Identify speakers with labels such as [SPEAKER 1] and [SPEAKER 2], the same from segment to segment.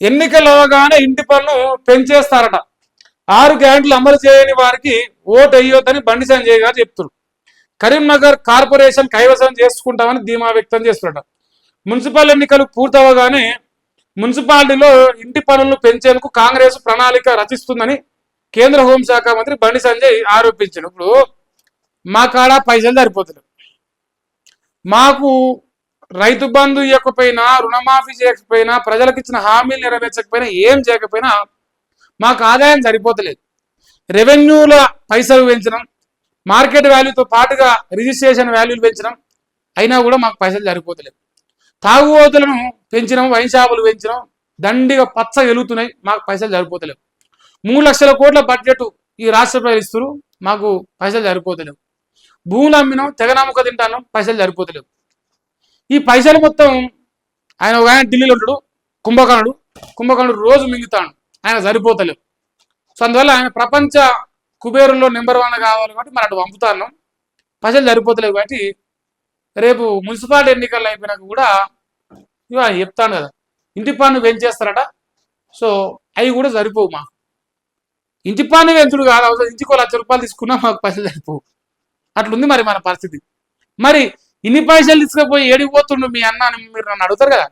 [SPEAKER 1] ఎన్నికలు అవగానే ఇంటి పన్ను పెంచేస్తారట. 6 గ్యారెంటీలు అమలు చేయని వారికి ఓటు వేయొద్దని బండి సంజయ్ గారు చెప్తున్నారు. కరీంనగర్ కార్పొరేషన్ కైవసం చేసుకుంటామని ధీమా వ్యక్తం చేస్తున్నారట. మున్సిపల్ ఎన్నికలు పూర్తవగానే మున్సిపాలిటీలో ఇంటి పన్నులను పెంచేందుకు కాంగ్రెస్ ప్రణాళిక రచిస్తుందని కేంద్ర హోంశాఖ మంత్రి బండి సంజయ్ ఆరోపించారు. ఇప్పుడు మా కాడ పైసలు సరిపోతున్నాయి, మాకు రైతు బంధు ఇవ్వకపోయినా, రుణమాఫీ చేయకపోయినా, ప్రజలకు ఇచ్చిన హామీలు నెరవేర్చకపోయినా, ఏం చేయకపోయినా మాకు ఆదాయం సరిపోతలేదు. రెవెన్యూల పైసలు పెంచడం, మార్కెట్ వాల్యూతో పాటుగా రిజిస్ట్రేషన్ వాల్యూలు పెంచడం, అయినా కూడా మాకు పైసలు సరిపోతలేదు. తాగుబోతులను పెంచడం, వైన్ షాపులు పెంచడం, దండిగా పచ్చ వెలుగుతున్నాయి, మాకు పైసలు సరిపోతలేవు. 3 లక్షల కోట్ల బడ్జెట్ ఈ రాష్ట్ర ప్రజలు ఇస్తారు, మాకు పైసలు సరిపోతలేవు. భూములు అమ్మినాం, తెగనమ్మక తింటాను, పైసలు సరిపోతలేవు. ఈ పైసలు మొత్తం ఆయన ఒక ఆయన ఢిల్లీలో ఉంటాడు, కుంభకర్ణుడు రోజు మింగుతాడు, ఆయన సరిపోతలేవు. సో అందువల్ల ఆయన ప్రపంచ కుబేరుల్లో నెంబర్ 1 కావాలి కాబట్టి మరి అటు పంపుతాను, పైసలు సరిపోతలేవు. కాబట్టి రేపు మున్సిపాలిటీ ఎన్నికలు అయిపోయినాక కూడా ఇక చెప్తాను కదా, ఇంటి పన్ను పెంచేస్తారట. సో అవి కూడా సరిపోవు. మాకు ఇంటి పన్ను పెంచుడు కాదు, అవసరం ఇంటికి 1 లక్ష రూపాయలు తీసుకున్నా మాకు పైసలు సరిపోవు. అట్లుంది మరి మన పరిస్థితి. మరి ఇన్ని పైసలు తీసుకుపోయి ఏడికి పోతుండు మీ అన్న అని మీరు నన్ను అడుగుతారు కదా.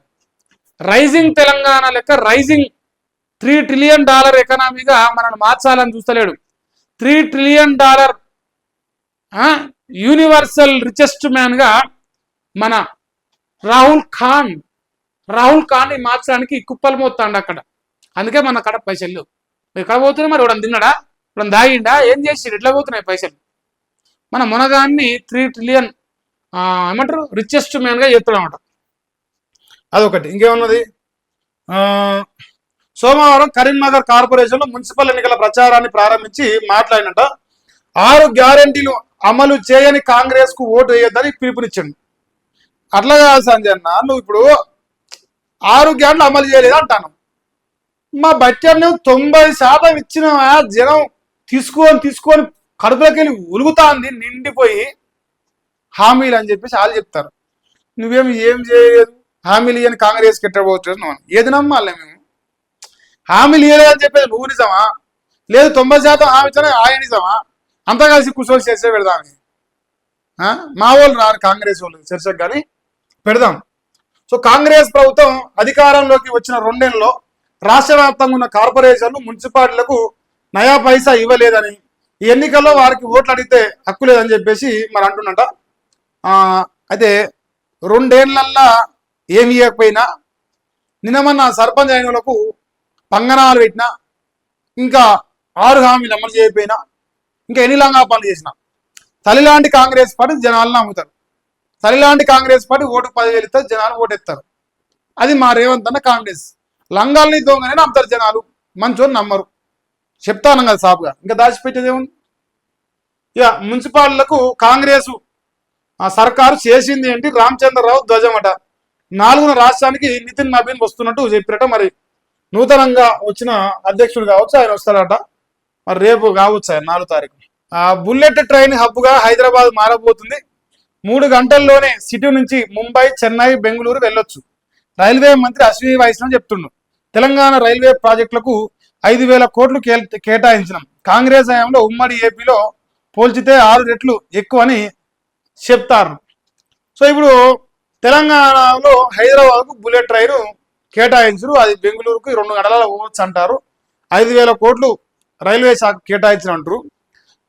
[SPEAKER 1] రైజింగ్ తెలంగాణ లెక్క రైజింగ్ $3 ట్రిలియన్ ఎకనామీగా మనల్ని మార్చాలని చూస్తలేడు. $3 ట్రిలియన్ యూనివర్సల్ రిచెస్ట్ మ్యాన్ గా మన రాహుల్ ఖాన్ మార్చడానికి కుప్పలు మోస్తాడు అక్కడ. అందుకే మన అక్కడ పైసలు లేవు. ఎక్కడ పోతున్నాయి మరి? వాడు తిన్నాడా, వాడు దాగిండా, ఏం చేసి ఎట్లా పోతున్నాయి పైసలు? మన మునగాన్ని 3 ట్రిలియన్ ఏమంటారు రిచెస్ట్ మ్యాన్ గా చెప్తాడనమాట. అదొకటి. ఇంకేమున్నది? సోమవారం కరీంనగర్ కార్పొరేషన్ లో మున్సిపల్ ఎన్నికల ప్రచారాన్ని ప్రారంభించి మాట్లాడినట్ట 6 గ్యారెంటీలు అమలు చేయని కాంగ్రెస్ కు ఓటు వేయొద్దని పిలుపునిచ్చాడు. అట్లా కాదు సంజయ్ అన్న, నువ్వు ఇప్పుడు 6 గ్యారెంటీలు అమలు చేయలేదు అంటాను. మా బడ్జెట్ 90% ఇచ్చిన జనం తీసుకొని కడుపులోకి వెళ్ళి ఉలుగుతాంది, నిండిపోయి హామీలు అని చెప్పేసి వాళ్ళు చెప్తారు. నువ్వేమి ఏం చేయలేదు, హామీలు ఇవ్వని కాంగ్రెస్కి ఎట్టబోవచ్చు. ఏది నమ్మాలి మేము? హామీలు ఇవ్వలేదని చెప్పేది నువ్వు నిజమా? లేదు 90% హామీ ఇచ్చానే ఆయన నిజమా? అంతా కలిసి కూర్చొని చర్చ పెడదామని మా వాళ్ళు రారు, కాంగ్రెస్ వాళ్ళు చర్చకు కానీ పెడదాం. సో కాంగ్రెస్ ప్రభుత్వం అధికారంలోకి వచ్చిన 2 నెలల్లో రాష్ట్ర వ్యాప్తంగా ఉన్న కార్పొరేషన్లు, మున్సిపాలిటీలకు నయా పైసా ఇవ్వలేదని, ఈ ఎన్నికల్లో వారికి ఓట్లు అడిగితే హక్కు లేదని చెప్పేసి మరి అంటున్నట. అయితే 2 ఏళ్లల్లా ఏమి ఇవ్వకపోయినా, నిన్నమన్న సర్పంచ్ అయినలకు పంగనాలు పెట్టినా, ఇంకా 6 హామీలు అమలు చేయకపోయినా, ఇంకా ఎన్ని లంగా పనులు చేసినా తల్లిలాంటి కాంగ్రెస్ పార్టీ జనాలను నమ్ముతారు. తల్లిలాంటి కాంగ్రెస్ పార్టీ ఓటు 10,000 ఇస్తారు, జనాలు ఓటెత్తారు. అది మా రేవంత్ అన్న కాంగ్రెస్. లంగాల్ని దొంగనే నమ్ముతారు జనాలు, మంచోని నమ్మరు. చెప్తాను కదా సాపుగా, ఇంకా దాచిపెట్టేది ఏముంది? ఇక మున్సిపాలిటీలకు కాంగ్రెస్ సర్కారు చేసింది ఏంటి? రామచంద్రరావు ధ్వజమట. 4వ రాష్ట్రానికి నితిన్ నబీన్ వస్తున్నట్టు చెప్పినట్ట. మరి నూతనంగా వచ్చిన అధ్యక్షుడు కావచ్చు, ఆయన వస్తారట. మరి రేపు కావచ్చు ఆయన 4వ తారీఖు. బుల్లెట్ ట్రైన్ హబ్గా హైదరాబాద్ మారబోతుంది. 3 గంటల్లోనే సిటీ నుంచి ముంబై, చెన్నై, బెంగళూరు వెళ్ళొచ్చు. రైల్వే మంత్రి అశ్విని వైష్ణవ్ చెప్తున్నాడు. తెలంగాణ రైల్వే ప్రాజెక్టులకు 5,000 కోట్లు కేటాయించినాం. కాంగ్రెస్ హయాంలో ఉమ్మడి ఏపీలో పోల్చితే 6 రెట్లు ఎక్కువని చెప్తారు. సో ఇప్పుడు తెలంగాణలో హైదరాబాద్కు బుల్లెట్ ట్రైన్ కేటాయించరు, అది బెంగళూరుకు 2 గంటలలో పోవచ్చు అంటారు. 5,000 కోట్లు రైల్వే శాఖ కేటాయించిన అంటారు.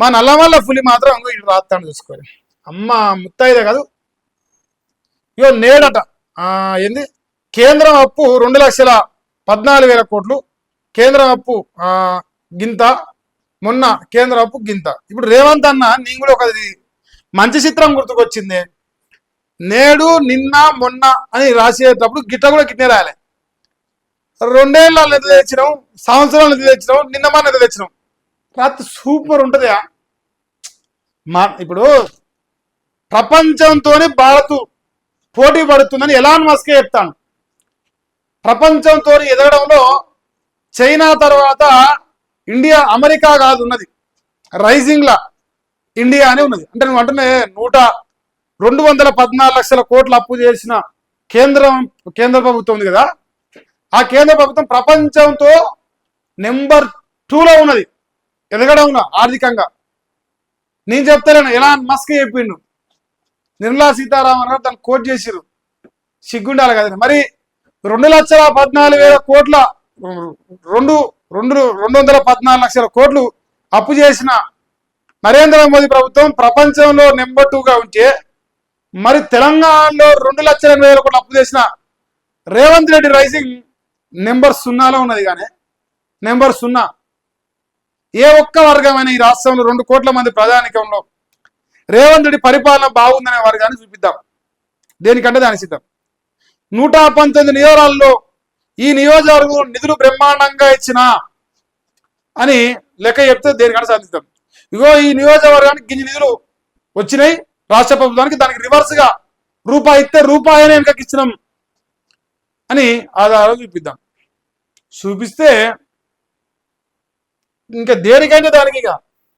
[SPEAKER 1] మా నల్లమల్ల పులి మాత్రం ఇటు రాస్తాను చూసుకోవాలి. అమ్మ ముత్తైదే కాదు, ఇగో నేడట ఏంది కేంద్రం అప్పు 2,14,000 కోట్లు. కేంద్రం అప్పు గింత, మొన్న కేంద్ర అప్పు గింత. ఇప్పుడు రేవంత్ అన్న నేను కూడా ఒక మంచి చిత్రం గుర్తుకొచ్చింది. నేడు, నిన్న, మొన్న అని రాసేటప్పుడు గిట్ట కూడా గిట్నే రాయాలి. 2 ఏళ్ళ నిధులు తెచ్చినాం, సంవత్సరాలు నిధులు తెచ్చినాం, నిన్న మన నిధులు తెచ్చినాం. రాత్రి సూపర్ ఉంటుంది. ఇప్పుడు ప్రపంచంతోనే భారత్ పోటీ పడుతుందని ఎలాన్ మస్కే చెప్తాను. ప్రపంచంతో ఎదగడంలో చైనా తర్వాత ఇండియా, అమెరికా కాదు ఉన్నది, రైజింగ్ లా ఇండియా అని ఉన్నది. అంటే నువ్వు అంటున్నా 214 లక్షల కోట్ల అప్పు చేసిన కేంద్ర ప్రభుత్వం ఉంది కదా, ఆ కేంద్ర ప్రభుత్వం ప్రపంచంతో నెంబర్ 2లో ఉన్నది, ఎదగడం ఉన్న ఆర్థికంగా. నేను చెప్తాను, ఎలాన్ మస్క్ చెప్పిండు, నిర్మలా సీతారామన్ గారు దాన్ని కోట్ చేసిరు, సిగ్గుండాలి కదండి. మరి 2,14,000 కోట్ల 214 లక్షల కోట్లు అప్పు చేసిన నరేంద్ర మోదీ ప్రభుత్వం ప్రపంచంలో నెంబర్ 2గా ఉంటే, మరి తెలంగాణలో 2,80,000 కోట్లు అప్పు చేసిన రేవంత్ రెడ్డి రైజింగ్ నెంబర్ 0లో ఉన్నది. కానీ నెంబర్ 0. ఏ ఒక్క వర్గమైన ఈ రాష్ట్రంలో 2 కోట్ల మంది ప్రజానికంలో రేవంత్ రెడ్డి పరిపాలన బాగుందనే వర్గాన్ని చూపిద్దాం, దేనికంటే దాని సిద్ధం. 119 నియోజకాలలో ఈ నియోజకవర్గం నిధులు బ్రహ్మాండంగా ఇచ్చిన అని లెక్క చెప్తే దేనికంటే సాధిస్తాం. ఇగో ఈ నియోజకవర్గానికి గిన్ని నిధులు వచ్చినాయి రాష్ట్ర ప్రభుత్వానికి, దానికి రివర్స్ గా రూపాయి ఇస్తే రూపాయనే వెనకకి ఇచ్చినాం అని ఆధారాలు చూపిద్దాం. చూపిస్తే ఇంకా దేనికైనా దానికి ఇక